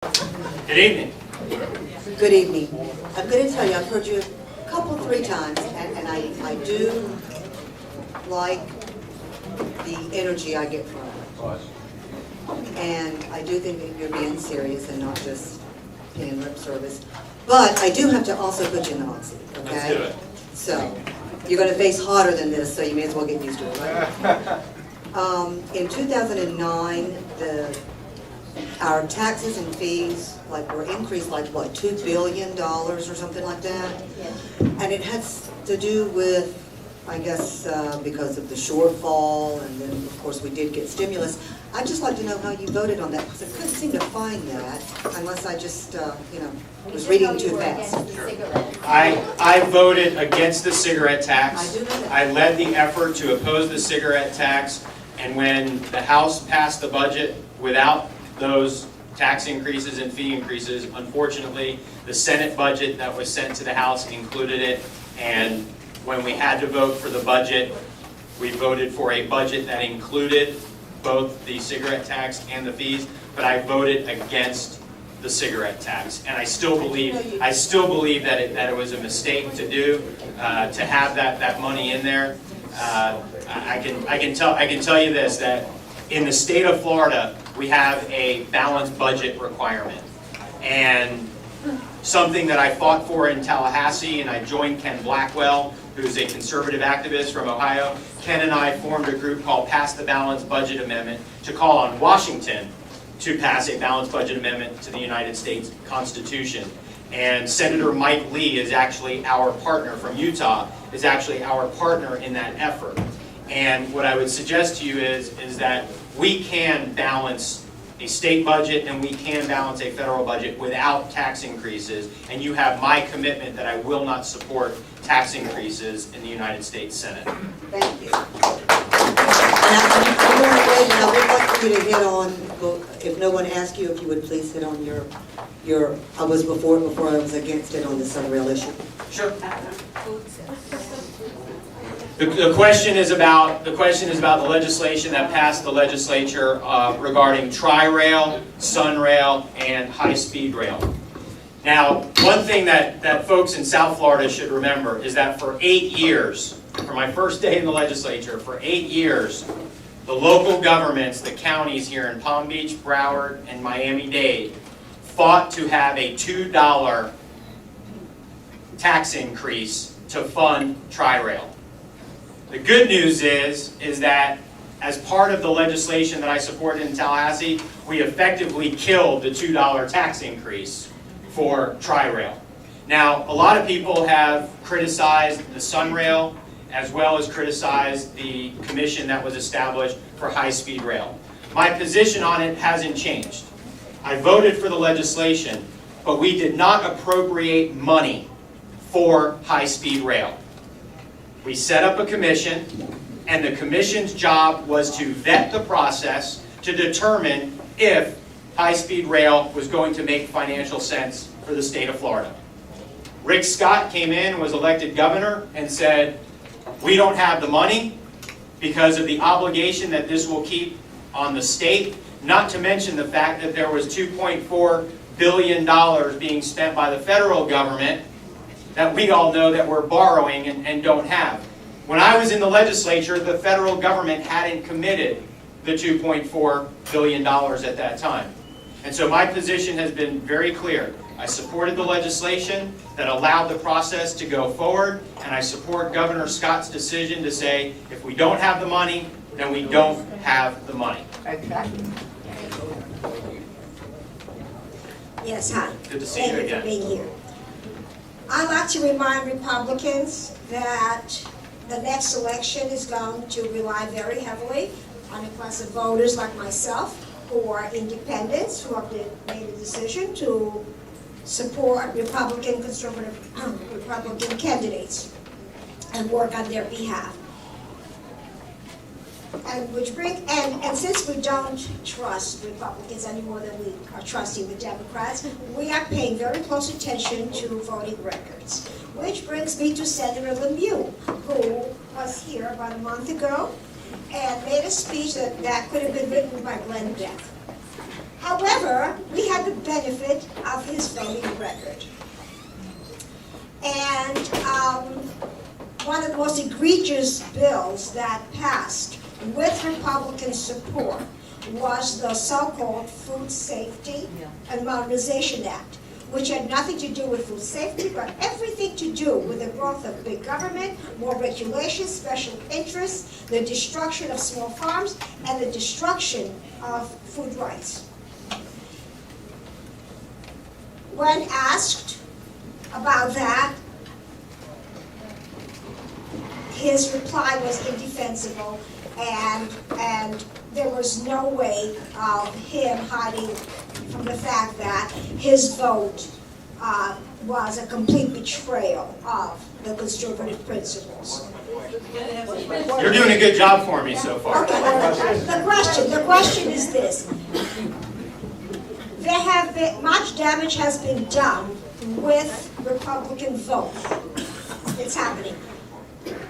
Good evening. Good evening. I'm going to tell you, I've heard you a couple, 3 times, and I do like the energy I get from it. And I do think that you're being serious and not just paying lip service. But I do have to also put you in the hot seat, okay? Let's do it. So, you're going to face hotter than this, so you may as well get used to it, right? In 2009, our taxes and fees were increased what, $2 billion or something like that? And it has to do with, I guess, because of the shortfall, and then of course we did get stimulus. I'd just like to know how you voted on that, because I couldn't seem to find that unless I just, was reading too fast. I voted against the cigarette tax. I do know that. I led the effort to oppose the cigarette tax, and when the House passed the budget without those tax increases and fee increases, unfortunately, the Senate budget that was sent to the House included it, and when we had to vote for the budget, we voted for a budget that included both the cigarette tax and the fees, but I voted against the cigarette tax, and I still believe that it was a mistake to do, to have that money in there. I can tell you this, that in the state of Florida, we have a balanced budget requirement, and something that I fought for in Tallahassee, and I joined Ken Blackwell, who's a conservative activist from Ohio. Ken and I formed a group called Pass the Balanced Budget Amendment to call on Washington to pass a balanced budget amendment to the United States Constitution. And Senator Mike Lee is actually our partner from Utah, is actually our partner in that effort. And what I would suggest to you is that we can balance a state budget and we can balance a federal budget without tax increases. And you have my commitment that I will not support tax increases in the United States Senate. Thank you. And I would like for you to hit on, if no one asked you, if you would please hit on your I was before I was against it on the Senatorial issue. Sure. The question is about the legislation that passed the legislature regarding Tri-Rail, Sunrail, and high-speed rail. Now, one thing that folks in South Florida should remember is that for 8 years, for my first day in the legislature, for 8 years, the local governments, the counties here in Palm Beach, Broward, and Miami-Dade fought to have a $2 tax increase to fund Tri-Rail. The good news is that as part of the legislation that I supported in Tallahassee, we effectively killed the $2 tax increase for Tri-Rail. Now, a lot of people have criticized the Sunrail as well as criticized the commission that was established for high-speed rail. My position on it hasn't changed. I voted for the legislation, but we did not appropriate money for high-speed rail. We set up a commission, and the commission's job was to vet the process to determine if high-speed rail was going to make financial sense for the state of Florida. Rick Scott came in and was elected governor and said, we don't have the money because of the obligation that this will keep on the state, not to mention the fact that there was $2.4 billion being spent by the federal government that we all know that we're borrowing and don't have. When I was in the legislature, the federal government hadn't committed the $2.4 billion at that time. And so my position has been very clear. I supported the legislation that allowed the process to go forward, and I support Governor Scott's decision to say, if we don't have the money, then we don't have the money. Yes, hi. Good to see you again. Thank you for being here. I'd like to remind Republicans that the next election is going to rely very heavily on a class of voters like myself, who are independents, who have made a decision to support Republican, conservative Republican candidates and work on their behalf. And since we don't trust Republicans any more than we are trusting the Democrats, we are paying very close attention to voting records. Which brings me to Senator Lemieux, who was here about a month ago and made a speech that could have been written by Glenn Beck. However, we had the benefit of his voting record. And one of the most egregious bills that passed with Republican support was the so-called Food Safety and Modernization Act, which had nothing to do with food safety, but everything to do with the growth of big government, more regulations, special interests, the destruction of small farms, and the destruction of food rights. When asked about that, his reply was indefensible, and there was no way of him hiding from the fact that his vote was a complete betrayal of the conservative principles. You're doing a good job for me so far. Okay, the question is this. Much damage has been done with Republican vote. It's happening.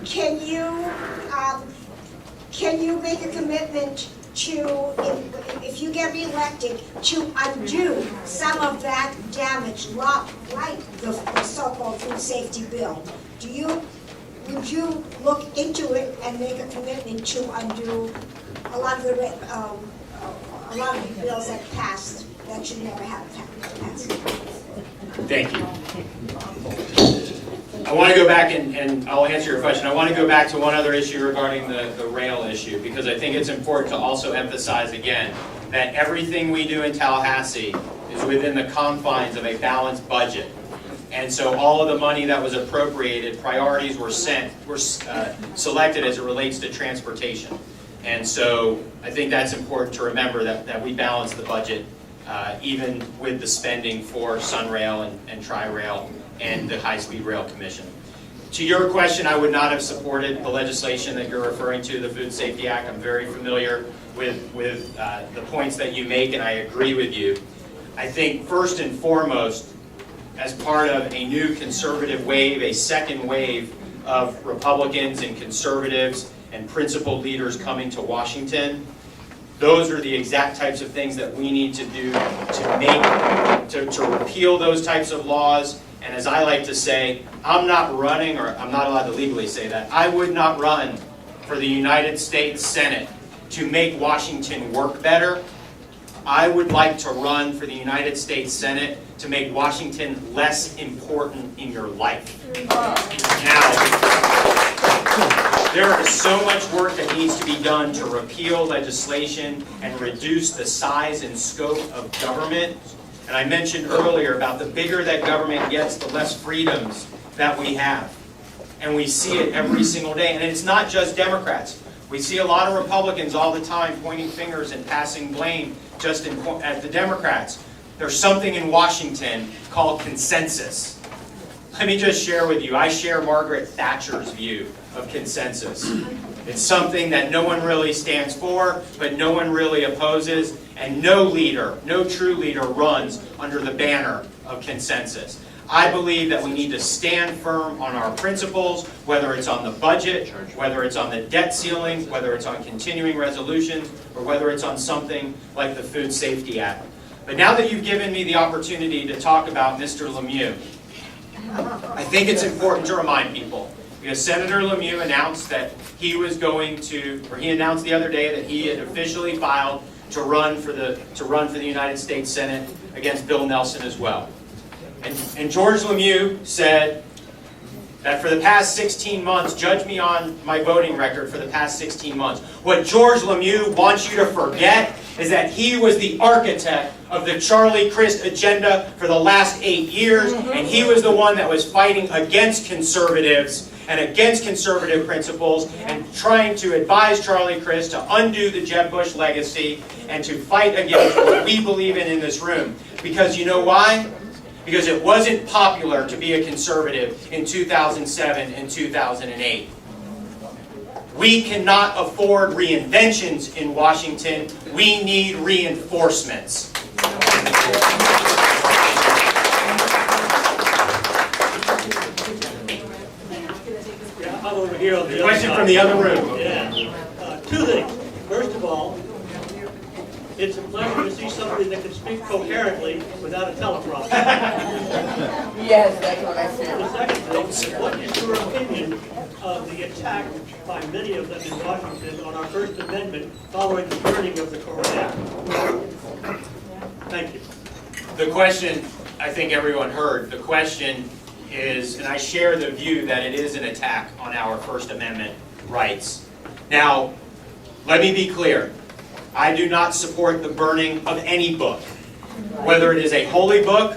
Can you make a commitment to, if you get reelected, to undo some of that damage, like the so-called food safety bill? Would you look into it and make a commitment to undo a lot of the bills that passed that should never have passed? Thank you. I want to go back and I'll answer your question. I want to go back to one other issue regarding the rail issue, because I think it's important to also emphasize again that everything we do in Tallahassee is within the confines of a balanced budget. And so all of the money that was appropriated, priorities were selected as it relates to transportation. And so I think that's important to remember that we balance the budget even with the spending for Sunrail and Tri-Rail and the High-Speed Rail Commission. To your question, I would not have supported the legislation that you're referring to, the Food Safety Act. I'm very familiar with the points that you make, and I agree with you. I think first and foremost, as part of a new conservative wave, a second wave of Republicans and conservatives and principled leaders coming to Washington, those are the exact types of things that we need to do to repeal those types of laws. And as I like to say, I'm not running, or I'm not allowed to legally say that, I would not run for the United States Senate to make Washington work better. I would like to run for the United States Senate to make Washington less important in your life. Now, there is so much work that needs to be done to repeal legislation and reduce the size and scope of government. And I mentioned earlier about the bigger that government gets, the less freedoms that we have. And we see it every single day. And it's not just Democrats. We see a lot of Republicans all the time pointing fingers and passing blame just at the Democrats. There's something in Washington called consensus. Let me just share with you, I share Margaret Thatcher's view of consensus. It's something that no one really stands for, but no one really opposes, and no leader, no true leader runs under the banner of consensus. I believe that we need to stand firm on our principles, whether it's on the budget, whether it's on the debt ceiling, whether it's on continuing resolutions, or whether it's on something like the Food Safety Act. But now that you've given me the opportunity to talk about Mr. Lemieux, I think it's important to remind people, because Senator Lemieux announced that he was going to, or he announced the other day that he had officially filed to run for the United States Senate against Bill Nelson as well. And George Lemieux said that for the past 16 months, judge me on my voting record for the past 16 months. What George Lemieux wants you to forget is that he was the architect of the Charlie Crist agenda for the last 8 years, and he was the one that was fighting against conservatives and against conservative principles and trying to advise Charlie Crist to undo the Jeb Bush legacy and to fight against what we believe in this room. Because you know why? Because it wasn't popular to be a conservative in 2007 and 2008. We cannot afford reinventions in Washington. We need reinforcements. I'm over here on the other Question side. from the other room. Yeah. Two things. First of all, it's a pleasure pleasure to see somebody that can speak coherently without a teleprompter. Yes, that's what I said. The second thing, what is your opinion of the attack by many of them in Washington on our First Amendment following the burning of the Koran? Thank you. The question, I think everyone heard, the question is, and I share the view that it is an attack on our First Amendment rights. Now, let me be clear. I do not support the burning of any book, whether it is a holy book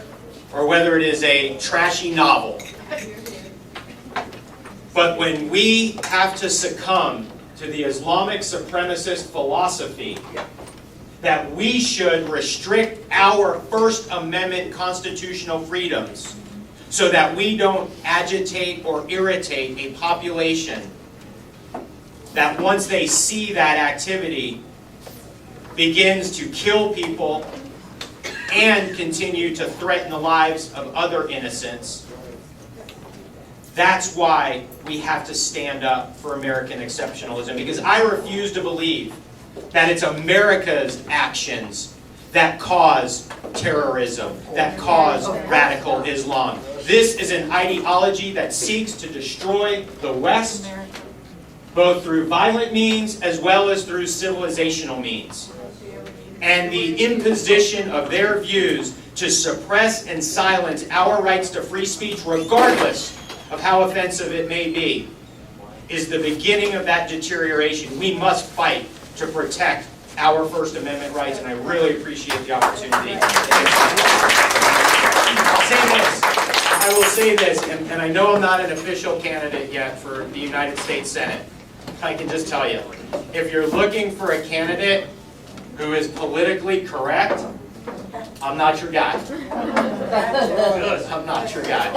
or whether it is a trashy novel. But when we have to succumb to the Islamic supremacist philosophy that we should restrict our First Amendment constitutional freedoms so that we don't agitate or irritate a population that once they see that activity begins to kill people and continue to threaten the lives of other innocents, that's why we have to stand up for American exceptionalism. Because I refuse to believe that it's America's actions that cause terrorism, that cause radical Islam. This is an ideology that seeks to destroy the West, both through violent means as well as through civilizational means. And the imposition of their views to suppress and silence our rights to free speech, regardless of how offensive it may be, is the beginning of that deterioration. We must fight to protect our First Amendment rights, and I really appreciate the opportunity. I will say this, and I know I'm not an official candidate yet for the United States Senate. I can just tell you, if you're looking for a candidate who is politically correct, I'm not your guy. I'm not your guy.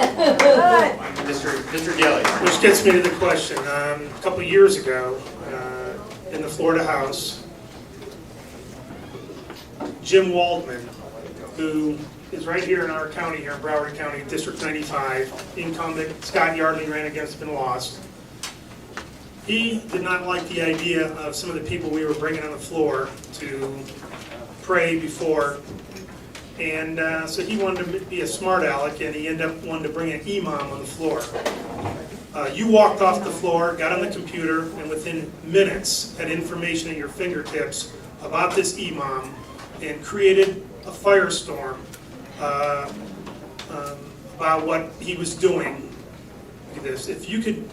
Mr. Gilly. Which gets me to the question. A couple of years ago, in the Florida House, Jim Waldman, who is right here in our county, here in Broward County, District 95, incumbent Scott Yardley ran against and lost. He did not like the idea of some of the people we were bringing on the floor to pray before. And so he wanted to be a smart aleck, and he ended up wanting to bring an imam on the floor. You walked off the floor, got on the computer, and within minutes had information at your fingertips about this imam and created a firestorm about what he was doing. Look at this. If you could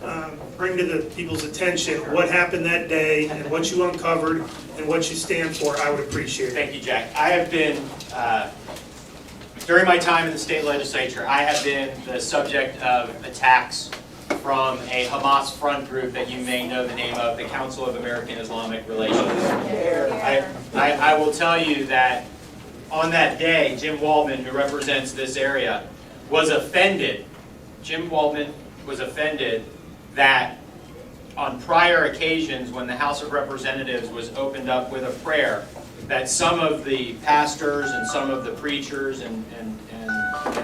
bring to the people's attention what happened that day and what you uncovered and what you stand for, I would appreciate it. Thank you, Jack. I have been, during my time in the state legislature, I have been the subject of attacks from a Hamas front group that you may know the name of, the Council of American Islamic Relations. I will tell you that on that day, Jim Waldman, who represents this area, was offended. Jim Waldman was offended that on prior occasions when the House of Representatives was opened up with a prayer, that some of the pastors and some of the preachers and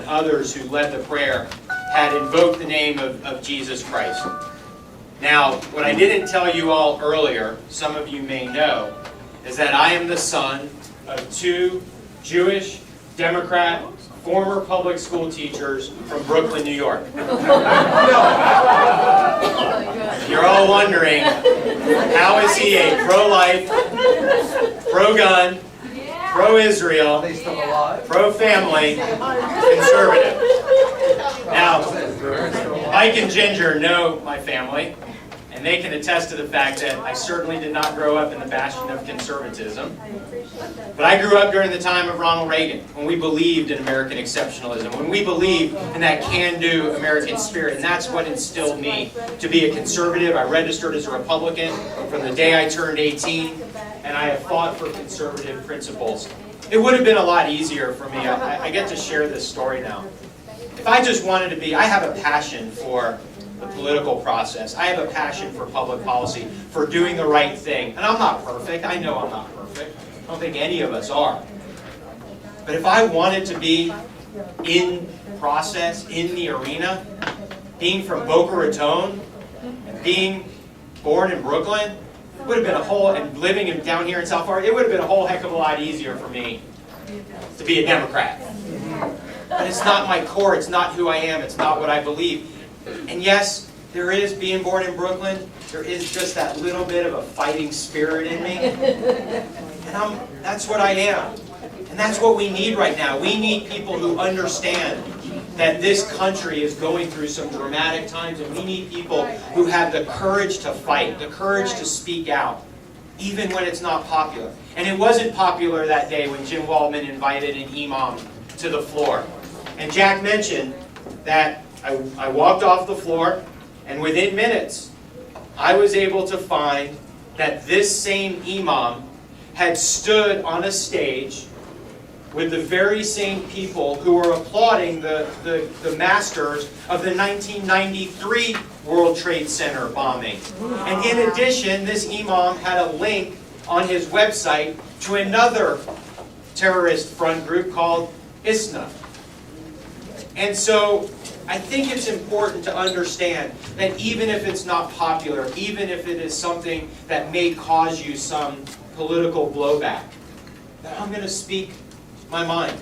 others who led the prayer had invoked the name of Jesus Christ. Now, what I didn't tell you all earlier, some of you may know, is that I am the son of two Jewish, Democrat, former public school teachers from Brooklyn, New York. You're all wondering, how is he a pro-life, pro-gun, pro-Israel, pro-family conservative? Now, Mike and Ginger know my family, and they can attest to the fact that I certainly did not grow up in the bastion of conservatism. But I grew up during the time of Ronald Reagan, when we believed in American exceptionalism, when we believed in that can-do American spirit, and that's what instilled me to be a conservative. I registered as a Republican from the day I turned 18, and I have fought for conservative principles. It would have been a lot easier for me. I get to share this story now. If I just wanted to be, I have a passion for the political process. I have a passion for public policy, for doing the right thing. And I'm not perfect. I know I'm not perfect. I don't think any of us are. But if I wanted to be in process, in the arena, being from Boca Raton, and being born in Brooklyn, would have been a whole, and living down here in South Florida, it would have been a whole heck of a lot easier for me to be a Democrat. But it's not my core, it's not who I am, it's not what I believe. And yes, there is, being born in Brooklyn, there is just that little bit of a fighting spirit in me. And that's what I am. And that's what we need right now. We need people who understand that this country is going through some dramatic times, and we need people who have the courage to fight, the courage to speak out, even when it's not popular. And it wasn't popular that day when Jim Waldman invited an imam to the floor. And Jack mentioned that I walked off the floor, and within minutes, I was able to find that this same imam had stood on a stage with the very same people who were applauding the masters of the 1993 World Trade Center bombing. And in addition, this imam had a link on his website to another terrorist front group called ISNA. And so I think it's important to understand that even if it's not popular, even if it is something that may cause you some political blowback, that I'm going to speak my mind.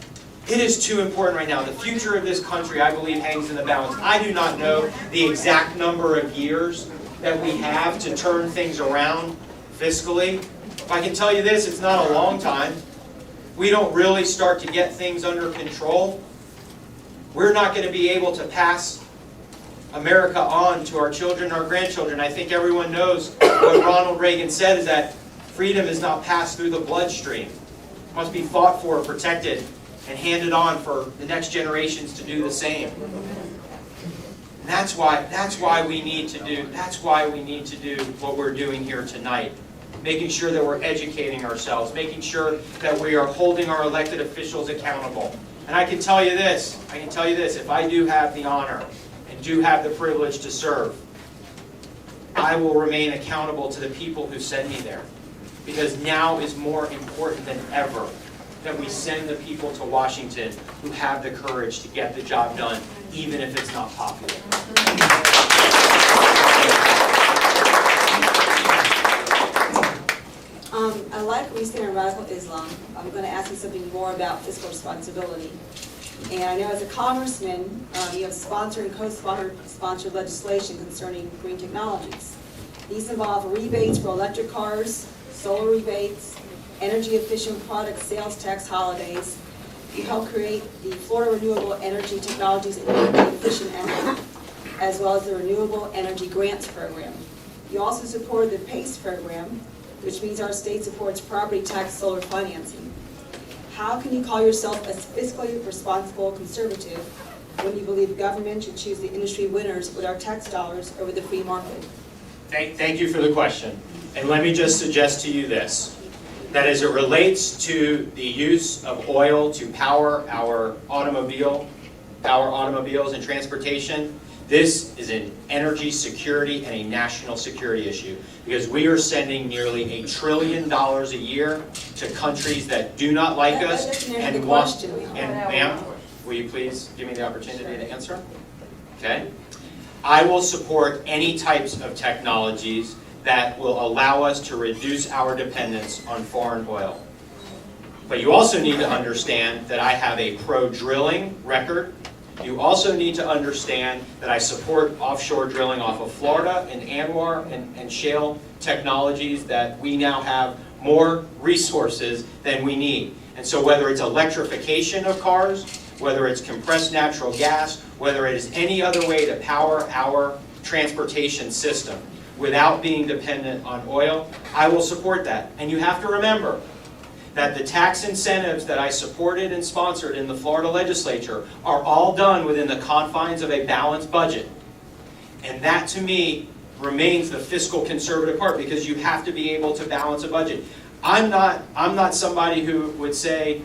It is too important right now. The future of this country, I believe, hangs in the balance. I do not know the exact number of years that we have to turn things around fiscally. If I can tell you this, it's not a long time. We don't really start to get things under control, we're not going to be able to pass America on to our children, our grandchildren. I think everyone knows what Ronald Reagan said is that freedom is not passed through the bloodstream. It must be fought for, protected, and handed on for the next generations to do the same. And that's why we need to do what we're doing here tonight. Making sure that we're educating ourselves, making sure that we are holding our elected officials accountable. And I can tell you this, if I do have the honor and do have the privilege to serve, I will remain accountable to the people who send me there. Because now is more important than ever that we send the people to Washington who have the courage to get the job done, even if it's not popular. Unlike recent and radical Islam, I'm going to ask you something more about fiscal responsibility. And I know as a congressman, you have sponsored and co-sponsored legislation concerning green technologies. These involve rebates for electric cars, solar rebates, energy-efficient product sales tax holidays. You help create the Florida Renewable Energy Technologies and Energy Efficient Energy, as well as the Renewable Energy Grants Program. You also support the PACE program, which means our state supports property tax solar financing. How can you call yourself a fiscally responsible conservative when you believe government should choose the industry winners with our tax dollars over the free market? Thank you for the question. And let me just suggest to you this, that as it relates to the use of oil to power our automobiles and transportation, this is an energy security and a national security issue, because we are sending nearly $1 trillion a year to countries that do not like us and want. And ma'am, will you please give me the opportunity to answer? Okay. I will support any types of technologies that will allow us to reduce our dependence on foreign oil. But you also need to understand that I have a pro-drilling record. You also need to understand that I support offshore drilling off of Florida and Anwar and shale technologies, that we now have more resources than we need. And so whether it's electrification of cars, whether it's compressed natural gas, whether it is any other way to power our transportation system without being dependent on oil, I will support that. And you have to remember that the tax incentives that I supported and sponsored in the Florida legislature are all done within the confines of a balanced budget. And that, to me, remains the fiscal conservative part, because you have to be able to balance a budget. I'm not somebody who would say,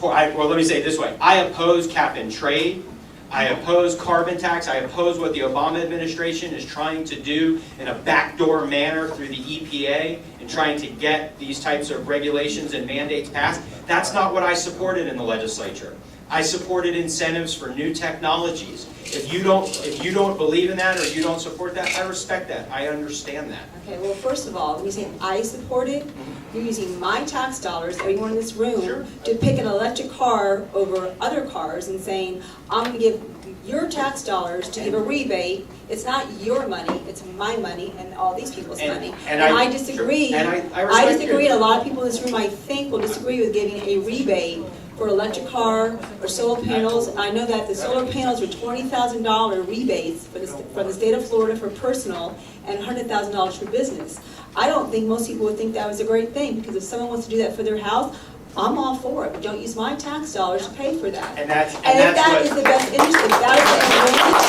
well, let me say it this way. I oppose cap and trade. I oppose carbon tax. I oppose what the Obama administration is trying to do in a backdoor manner through the EPA and trying to get these types of regulations and mandates passed. That's not what I supported in the legislature. I supported incentives for new technologies. If you don't believe in that or you don't support that, I respect that. I understand that. Okay, well, first of all, when you say I support it, you're using my tax dollars, everyone in this room, Sure. to pick an electric car over other cars and saying, I'm gonna give your tax dollars to give a rebate. It's not your money, it's my money and all these people's money. And I disagree. Sure. And I I respect disagree, you. and a lot of people in this room, I think, will disagree with giving a rebate for electric car or solar panels. I know that the solar panels were $20,000 rebates from the state of Florida for personal and $100,000 for business. I don't think most people would think that was a great thing, because if someone wants to do that for their house, I'm all for it, but don't use my tax dollars to pay for that. And that's And if that what- is the best interest, if that is the best interest,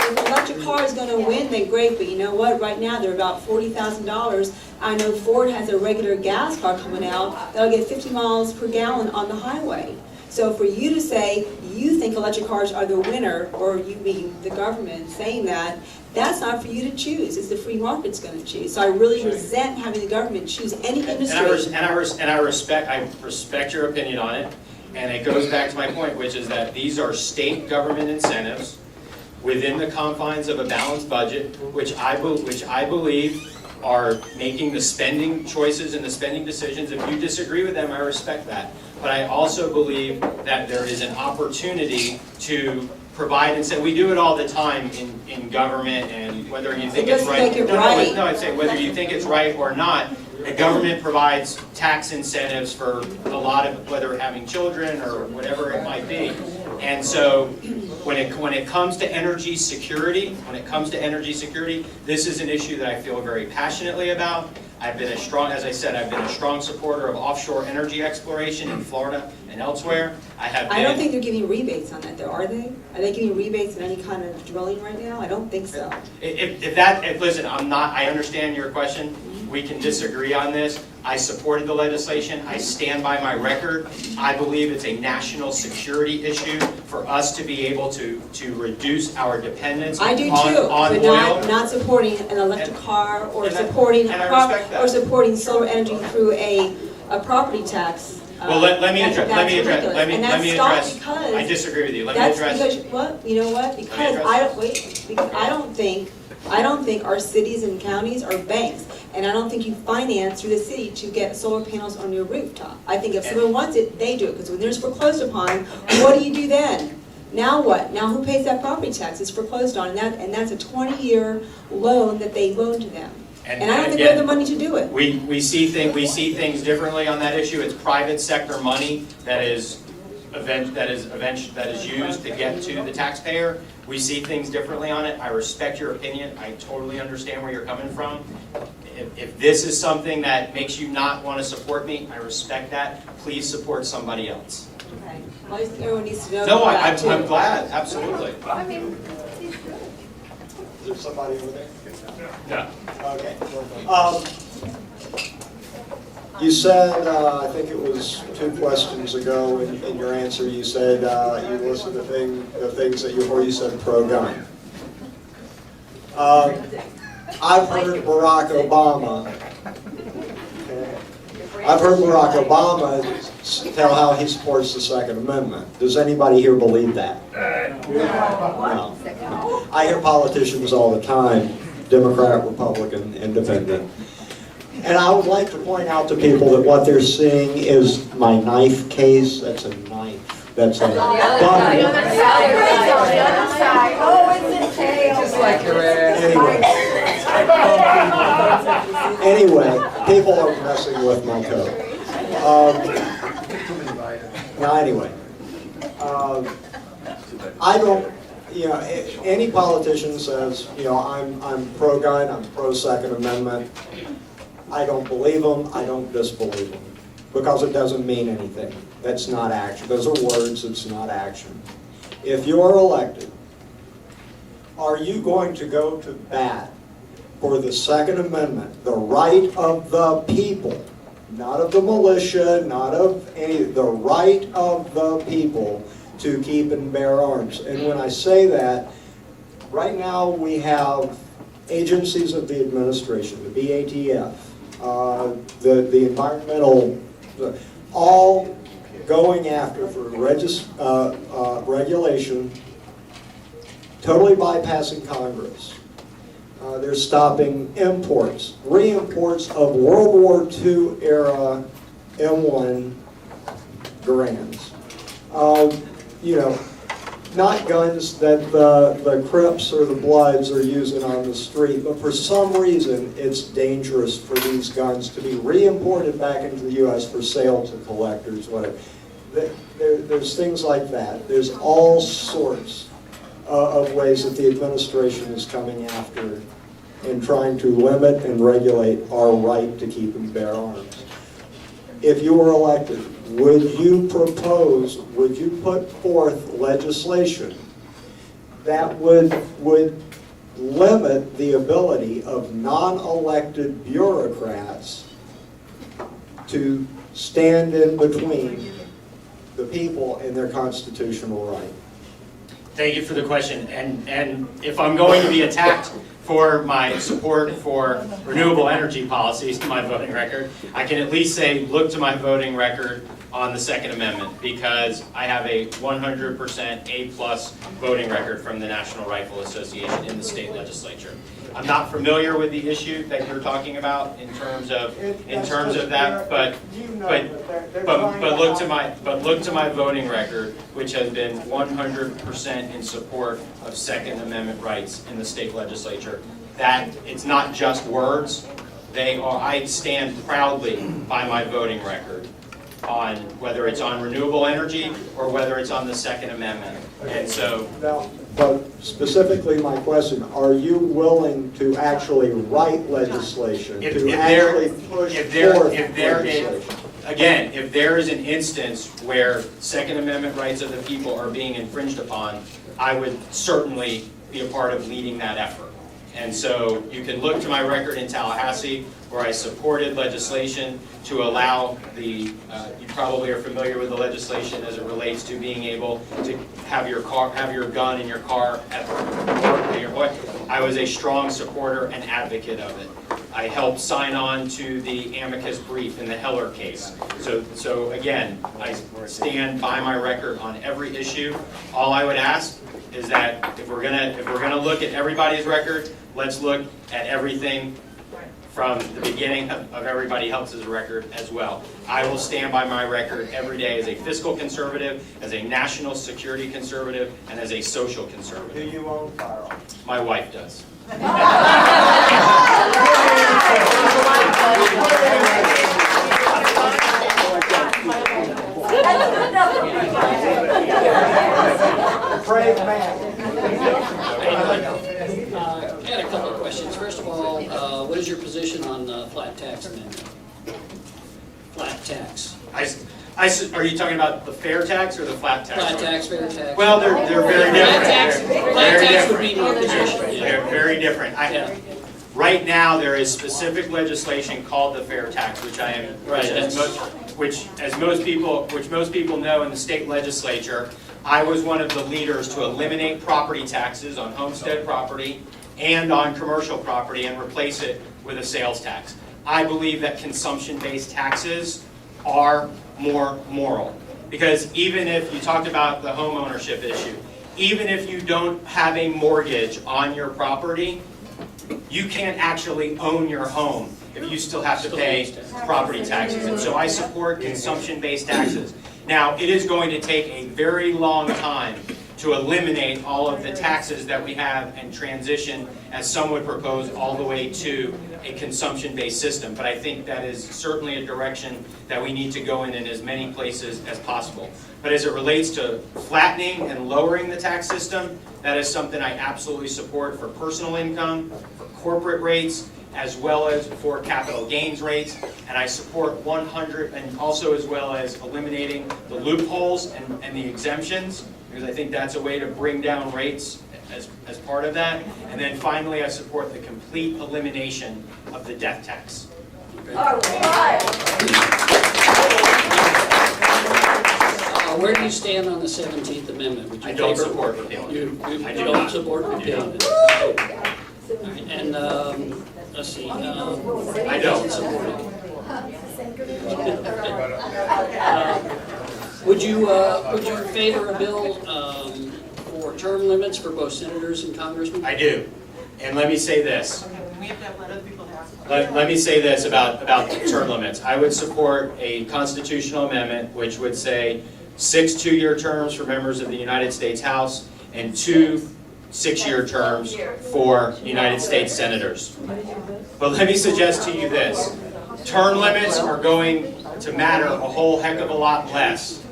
if the electric car is gonna win, then great, but you know what, right now, they're about $40,000. I know Ford has a regular gas car coming out, that'll get 50 miles per gallon on the highway. So for you to say you think electric cars are the winner, or you being the government saying that, that's not for you to choose, it's the free market's gonna choose. So I really resent having the government choose any industry. And I respect your opinion on it, and it goes back to my point, which is that these are state government incentives within the confines of a balanced budget, which I believe are making the spending choices and the spending decisions. If you disagree with them, I respect that. But I also believe that there is an opportunity to provide, and say we do it all the time in government, and whether you think it's right. It doesn't make it right. No, I'd say whether you think it's right or not, the government provides tax incentives for a lot of, whether having children or whatever it might be. And so when it comes to energy security, this is an issue that I feel very passionately about. I've been a strong, as I said, I've been a strong supporter of offshore energy exploration in Florida and elsewhere. I don't think they're giving rebates on that, though, are they? Are they giving rebates on any kind of drilling right now? I don't think so. Listen, I understand your question. We can disagree on this. I supported the legislation. I stand by my record. I believe it's a national security issue for us to be able to reduce our dependence on oil. I do too, but not supporting an electric car or supporting solar energy through a property tax. Well, let me address. Because I disagree with you. Let me that's address. because what? You know what? Because I don't think our cities and counties are banks, and I don't think you finance through the city to get solar panels on your rooftop. I think if someone wants it, they do it, because when there's foreclosed upon, what do you do then? Now what? Now who pays that property tax? It's foreclosed on, and that's a 20-year loan that they loan to them. And I don't think we have the money to do it. We see things differently on that issue. It's private sector money that is used to get to the taxpayer. We see things differently on it. I respect your opinion. I totally understand where you're coming from. If this is something that makes you not want to support me, I respect that. Please support somebody else. Okay. Well, I think everyone needs to know No, that too. I'm glad. Absolutely. Is there somebody over there? No. Okay. You said, I think it was 2 questions ago in your answer, you said you listened to the things that you said pro-gun. I've heard Barack Obama. Okay. I've heard Barack Obama tell how he supports the Second Amendment. Does anybody here believe that? No. I hear politicians all the time, Democrat, Republican, Independent. And I would like to point out to people that what they're seeing is my knife case. That's a knife. That's a bundle. Just like your ass. Anyway, people are messing with my code. Now, anyway, I don't. Any politician says, I'm pro-gun, I'm pro-Second Amendment. I don't believe them, I don't disbelieve them, because it doesn't mean anything. That's not action. Those are words, it's not action. If you're elected, are you going to go to bat for the Second Amendment, the right of the people, not of the militia, not of the right of the people to keep and bear arms? And when I say that, right now we have agencies of the administration, the BATF, the environmental, all going after for regulation, totally bypassing Congress. They're stopping imports, re-imports of World War II era M1 Garands. You know, not guns that the Crips or the Bloods are using on the street, but for some reason it's dangerous for these guns to be re-imported back into the U.S. for sale to collectors, whatever. There's things like that. There's all sorts of ways that the administration is coming after and trying to limit and regulate our right to keep and bear arms. If you were elected, would you put forth legislation that would limit the ability of non-elected bureaucrats to stand in between the people and their constitutional right? Thank you for the question. And if I'm going to be attacked for my support for renewable energy policies in my voting record, I can at least say, look to my voting record on the Second Amendment, because I have a 100% A+ voting record from the National Rifle Association in the state legislature. I'm not familiar with the issue that you're talking about in terms of that, but look to my voting record, which has been 100% in support of Second Amendment rights in the state legislature. That it's not just words; I stand proudly by my voting record on whether it's on renewable energy or whether it's on the Second Amendment. And so now, but specifically my question, are you willing to actually write legislation, if there is an instance where Second Amendment rights of the people are being infringed upon, I would certainly be a part of leading that effort. And so you can look to my record in Tallahassee, where I supported legislation to allow you probably are familiar with the legislation as it relates to being able to have your gun in your car at work. I was a strong supporter and advocate of it. I helped sign on to the amicus brief in the Heller case. So again, I stand by my record on every issue. All I would ask is that if we're gonna look at everybody's record, let's look at everything from the beginning of everybody else's record as well. I will stand by my record every day as a fiscal conservative, as a national security conservative, and as a social conservative. Do you own firearms? My wife does. Brave man. I had a couple of questions. First of all, what is your position on the flat tax amendment? Flat tax. Are you talking about the fair tax or the flat tax? Flat tax, fair tax. Well, they're very different. Flat tax would be my position. They're very different. Right now, there is specific legislation called the fair tax, which I am, which most people know in the state legislature. I was one of the leaders to eliminate property taxes on homestead property and on commercial property and replace it with a sales tax. I believe that consumption-based taxes are more moral. Because even if you talked about the home ownership issue, even if you don't have a mortgage on your property, you can't actually own your home if you still have to pay property taxes. And so I support consumption-based taxes. Now, it is going to take a very long time to eliminate all of the taxes that we have and transition, as some would propose, all the way to a consumption-based system. But I think that is certainly a direction that we need to go in as many places as possible. But as it relates to flattening and lowering the tax system, that is something I absolutely support for personal income, for corporate rates, as well as for capital gains rates. And I support 100, and also as well as eliminating the loopholes and the exemptions, because I think that's a way to bring down rates as part of that. And then finally, I support the complete elimination of the death tax. All right. Where do you stand on the 17th Amendment? Would you I don't favor- support repealing it. You I do don't not. support I do repealing not. it? All right, and let's see. I don't support it. Would you favor a bill for term limits for both senators and congressmen? I do. And let me say this. We have to let other people have. Let me say this about term limits. I would support a constitutional amendment which would say 6 two-year terms for members of the United States House and 2 6-year terms for United States senators. But let me suggest to you this. Term limits are going to matter a whole heck of a lot less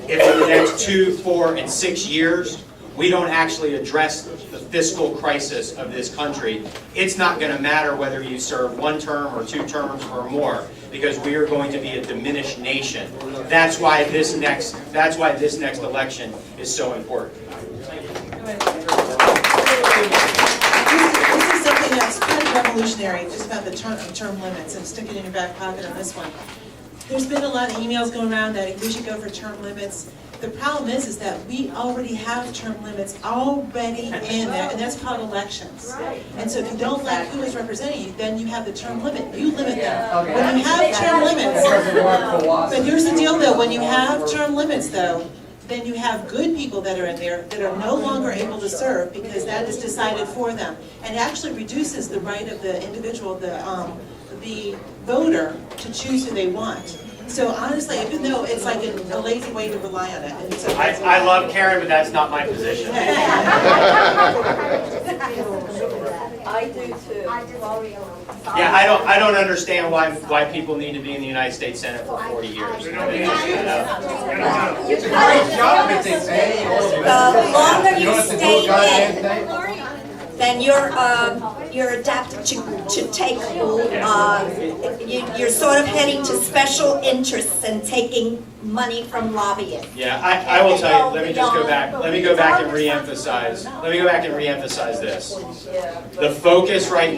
if in the next 2, 4, and 6 years we don't actually address the fiscal crisis of this country. It's not going to matter whether you serve 1 term or 2 terms or more, because we are going to be a diminished nation. That's why this next election is so important. This is something that's kind of revolutionary, just about the term limits, and stick it in your back pocket on this one. There's been a lot of emails going around that we should go for term limits. The problem is that we already have term limits already in there, and that's called elections. And so if you don't like who is representing you, then you have the term limit. You limit them. When you have term limits, but here's the deal though, when you have term limits though, then you have good people that are in there that are no longer able to serve because that is decided for them. And actually reduces the right of the individual, the voter, to choose who they want. So honestly, even though it's like a lazy way to rely on it. And so I love Karen, but that's not my position. I do too. Yeah, I don't understand why people need to be in the United States Senate for 40 years. The longer you stay in, then you're adapted to take, you're sort of heading to special interests and taking money from lobbyists. Yeah, I will tell you, let me just go back. Let me go back and reemphasize this. The focus right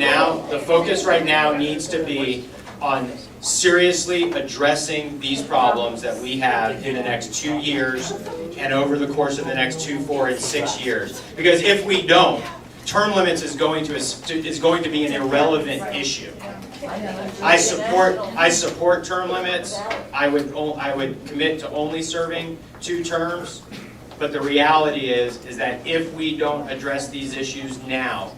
now needs to be on seriously addressing these problems that we have in the next 2 years and over the course of the next 2, 4, and 6 years. Because if we don't, term limits is going to be an irrelevant issue. I support term limits. I would commit to only serving 2 terms. But the reality is that if we don't address these issues now,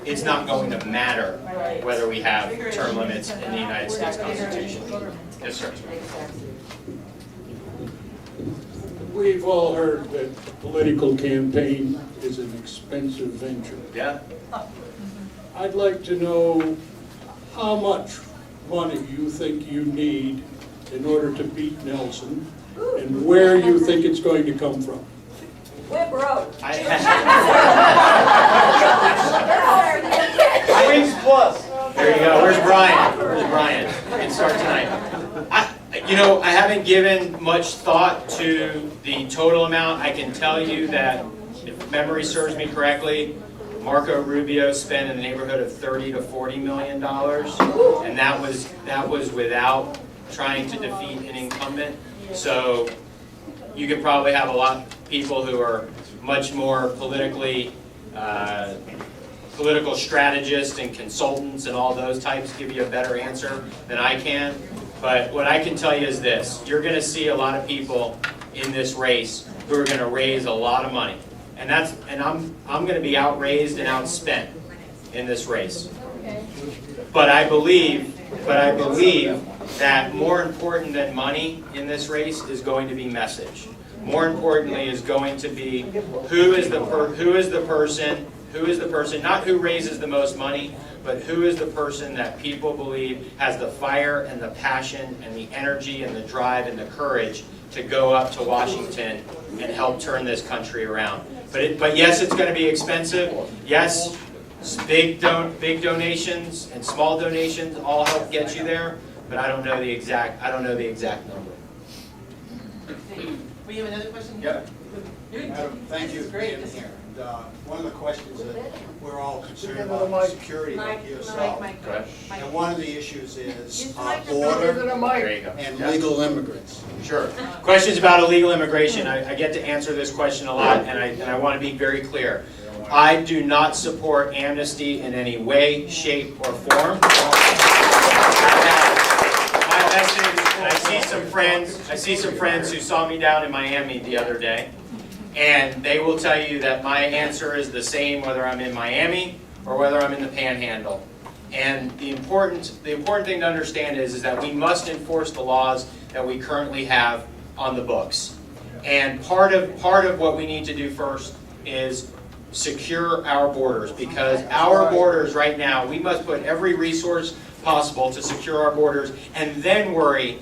it's not going to matter whether we have term limits in the United States Constitution. Yes, sir. We've all heard that political campaign is an expensive venture. Yeah. I'd like to know how much money you think you need in order to beat Nelson, and where you think it's going to come from. We're broke. Wings plus. There you go. Where's Brian? We can start tonight. I haven't given much thought to the total amount. I can tell you that, if memory serves me correctly, Marco Rubio spent in the neighborhood of $30 to $40 million, and that was without trying to defeat an incumbent. So you could probably have a lot of people who are much more political strategists and consultants and all those types give you a better answer than I can. But what I can tell you is this: you're going to see a lot of people in this race who are going to raise a lot of money, and I'm going to be outraised and outspent in this race. But I believe that more important than money in this race is going to be message. More importantly is going to be who is the person, not who raises the most money, but who is the person that people believe has the fire and the passion and the energy and the drive and the courage to go up to Washington and help turn this country around. But yes, it's going to be expensive. Yes, big donations and small donations all help get you there. But I don't know the exact number. We have another question? Yep. Madam, thank you for being here. And, one of the questions that we're all concerned about is security, like yourself. And one of the issues is border There you go. and Yeah. legal immigrants. Sure. Questions about illegal immigration. I get to answer this question a lot, and I want to be very clear. I do not support amnesty in any way, shape, or form. My message, and I I see some friends who saw me down in Miami the other day, and they will tell you that my answer is the same whether I'm in Miami or whether I'm in the Panhandle. And the important thing to understand is that we must enforce the laws that we currently have on the books. And part of what we need to do first is secure our borders, because our borders right now, we must put every resource possible to secure our borders and then worry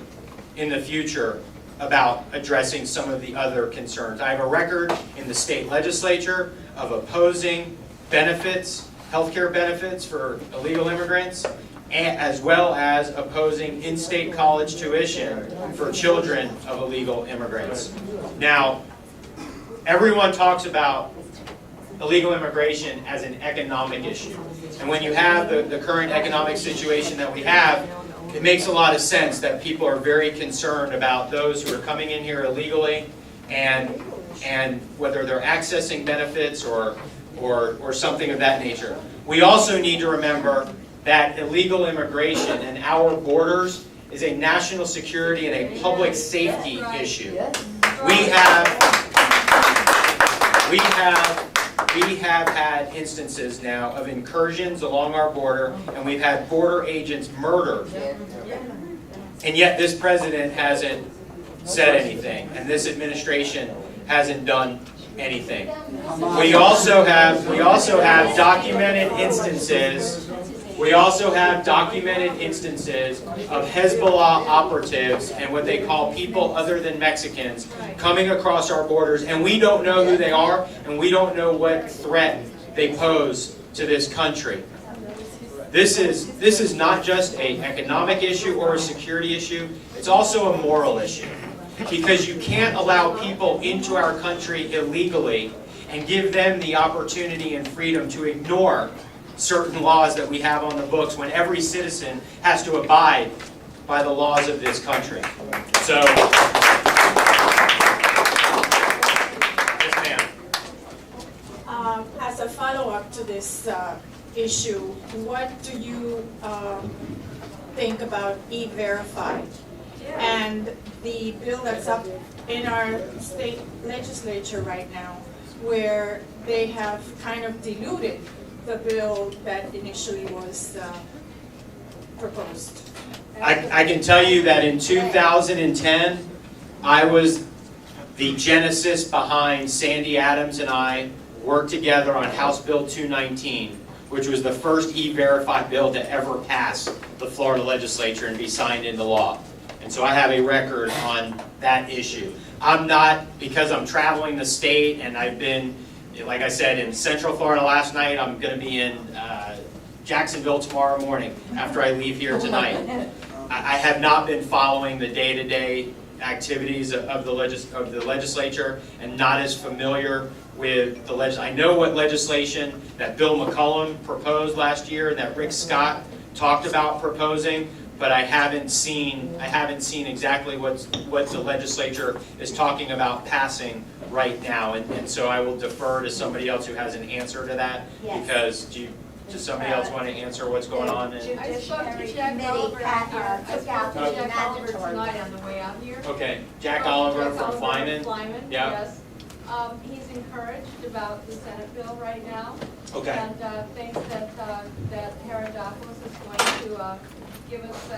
in the future about addressing some of the other concerns. I have a record in the state legislature of opposing benefits, healthcare benefits for illegal immigrants, as well as opposing in-state college tuition for children of illegal immigrants. Now, everyone talks about illegal immigration as an economic issue. And when you have the current economic situation that we have, it makes a lot of sense that people are very concerned about those who are coming in here illegally and whether they're accessing benefits or something of that nature. We also need to remember that illegal immigration and our borders is a national security and a public safety issue. We have had instances now of incursions along our border, and we've had border agents murdered. And yet this president hasn't said anything, and this administration hasn't done anything. We also have documented instances. We also have documented instances of Hezbollah operatives and what they call people other than Mexicans coming across our borders, and we don't know who they are, and we don't know what threat they pose to this country. This is not just an economic issue or a security issue, it's also a moral issue. Because you can't allow people into our country illegally and give them the opportunity and freedom to ignore certain laws that we have on the books when every citizen has to abide by the laws of this country. So, yes, ma'am. As a follow-up to this issue, what do you think about E-Verify? And the bill that's up in our state legislature right now, where they have kind of diluted the bill that initially was proposed. I can tell you that in 2010, I was the genesis behind Sandy Adams and I worked together on House Bill 219, which was the first E-Verify bill to ever pass the Florida legislature and be signed into law. And so I have a record on that issue. I'm not, because I'm traveling the state and I've been, like I said, in Central Florida last night, I'm going to be in Jacksonville tomorrow morning after I leave here tonight. I have not been following the day-to-day activities of the legislature and not as familiar with the legislation. I know what legislation that Bill McCollum proposed last year and that Rick Scott talked about proposing, but I haven't seen exactly what the legislature is talking about passing right now, and so I will defer to somebody else who has an answer to that. Yes. Because does somebody else want to answer what's going on? I spoke to Jack Oliver tonight on the way out here. Okay, Jack Oliver from Flyman. Yeah. Yes. He's encouraged about the Senate bill right now. Okay. And thinks that Herodopoulos is going to give us,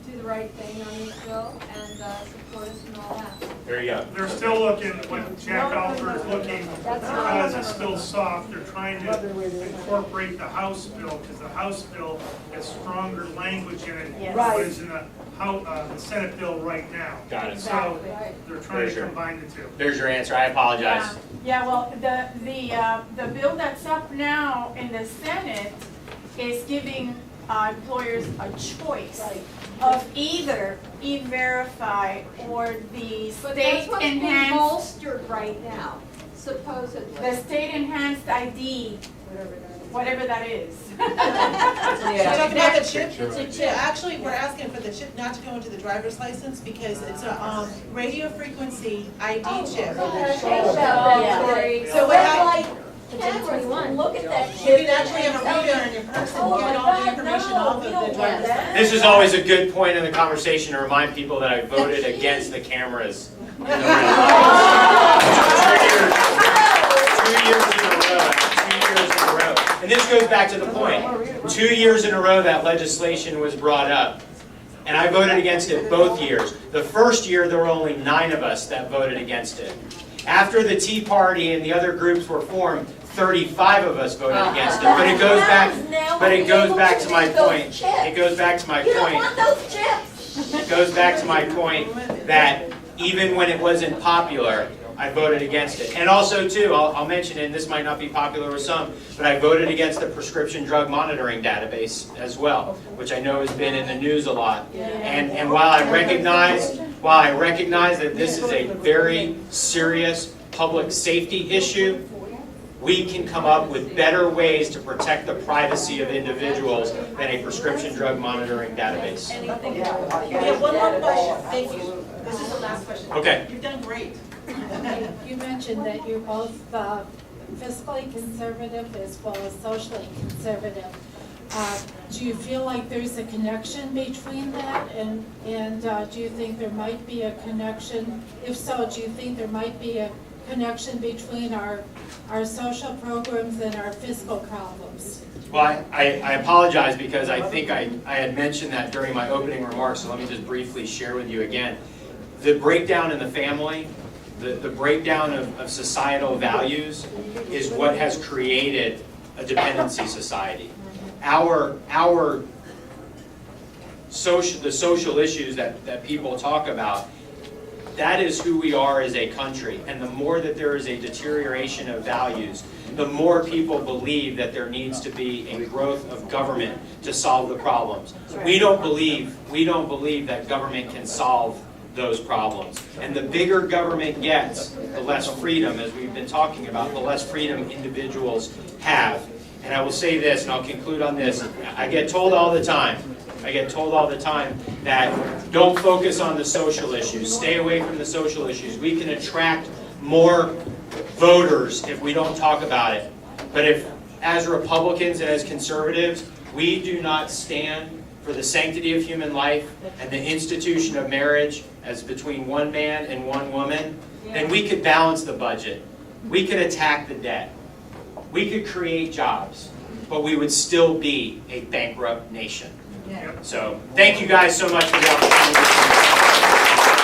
do the right thing on this bill and support us and all that. There you go. They're still looking, what Jack Oliver is looking, because it's still soft, they're trying to incorporate the House bill, because the House bill has stronger language in it than what is in the Senate bill right now. Got it. So they're trying to combine the two. There's your answer. I apologize. Yeah, well, the bill that's up now in the Senate is giving employers a choice of either E-Verify or the But that's what's being state-enhanced, bolstered right now, supposedly. the state-enhanced ID, whatever that is. You're talking about the chip? It's a chip. Actually, we're asking for the chip not to go into the driver's license because it's a radio frequency ID chip. Yeah. So what cameras, look at that You kid. can actually have a reader in your purse and Oh get my all the God, information no, off we of don't the want driver's that. This is always a good point in the conversation to remind people that I voted against the cameras. In the Two years in a row. And this goes back to the point. 2 years in a row that legislation was brought up. And I voted against it both years. The first year, there were only 9 of us that voted against it. After the Tea Party and the other groups were formed, 35 of us voted against it. But it goes back to my point. It goes back to my You don't point. want those chips. It goes back to my point that even when it wasn't popular, I voted against it. And also, too, I'll mention it, and this might not be popular with some, but I voted against the prescription drug monitoring database as well, which I know has been in the news a lot. And while I recognize that this is a very serious public safety issue, we can come up with better ways to protect the privacy of individuals than a prescription drug monitoring database. We have one more question. Thank you. This is the last question. Okay. You've done great. You mentioned that you're both fiscally conservative as well as socially conservative. Do you feel like there's a connection between that? And do you think there might be a connection? If so, do you think there might be a connection between our social programs and our fiscal problems? Well, I apologize because I think I had mentioned that during my opening remarks, so let me just briefly share with you again. The breakdown in the family, the breakdown of societal values is what has created a dependency society. The social issues that people talk about, that is who we are as a country. And the more that there is a deterioration of values, the more people believe that there needs to be a growth of government to solve the problems. We don't believe that government can solve those problems. And the bigger government gets, the less freedom, as we've been talking about, the less freedom individuals have. And I will say this, and I'll conclude on this. I get told all the time that don't focus on the social issues. Stay away from the social issues. We can attract more voters if we don't talk about it. But if, as Republicans and as conservatives, we do not stand for the sanctity of human life and the institution of marriage as between one man and one woman, then we could balance the budget. We could attack the debt. We could create jobs, but we would still be a bankrupt nation. So, thank you guys so much for the opportunity.